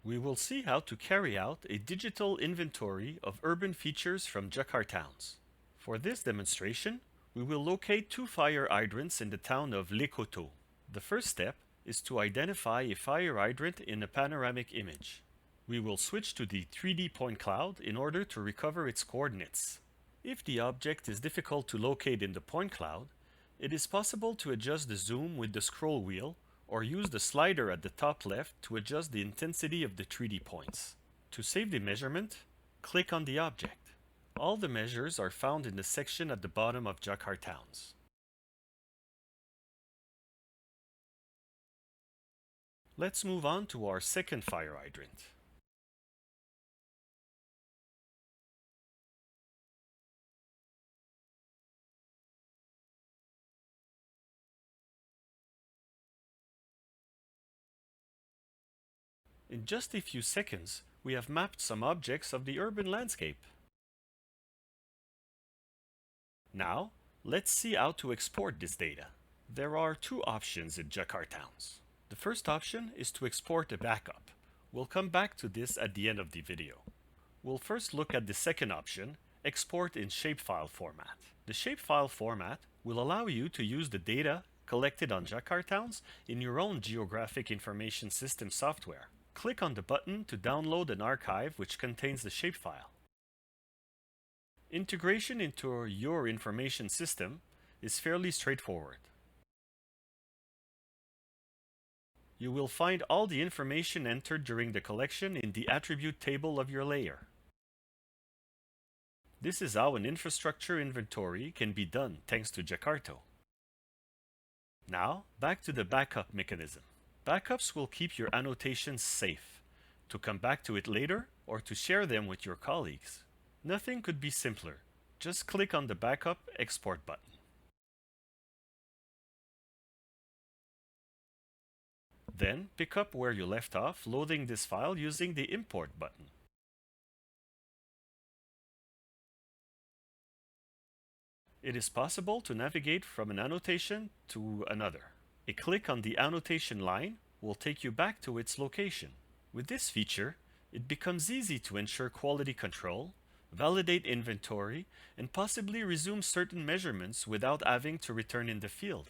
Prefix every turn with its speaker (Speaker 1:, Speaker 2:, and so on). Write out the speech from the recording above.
Speaker 1: We will see how to carry out a digital inventory of urban features from Jakartowns. For this demonstration, we will locate two fire hydrants in the town of Lekoto. The first step is to identify a fire hydrant in a panoramic image. We will switch to the 3D point cloud in order to recover its coordinates. If the object is difficult to locate in the point cloud, it is possible to adjust the zoom with the scroll wheel or use the slider at the top left to adjust the intensity of the 3D points. To save the measurement, click on the object. All the measures are found in the section at the bottom of Jakartowns. Let's move on to our second fire hydrant. In just a few seconds, we have mapped some objects of the urban landscape. Now, let's see how to export this data. There are two options in Jakartowns. The first option is to export a backup. We'll come back to this at the end of the video. We'll first look at the second option, export in shapefile format. The shapefile format will allow you to use the data collected on Jakartowns in your own geographic information system software. Click on the button to download an archive which contains the shapefile. Integration into your information system is fairly straightforward. You will find all the information entered during the collection in the attribute table of your layer. This is how an infrastructure inventory can be done thanks to Jakarta. Now, back to the backup mechanism. Backups will keep your annotations safe, to come back to it later or to share them with your colleagues. Nothing could be simpler. Just click on the Backup Export button. Then pick up where you left off loading this file using the Import button. It is possible to navigate from an annotation to another. A click on the annotation line will take you back to its location. With this feature, it becomes easy to ensure quality control, validate inventory, and possibly resume certain measurements without having to return in the field.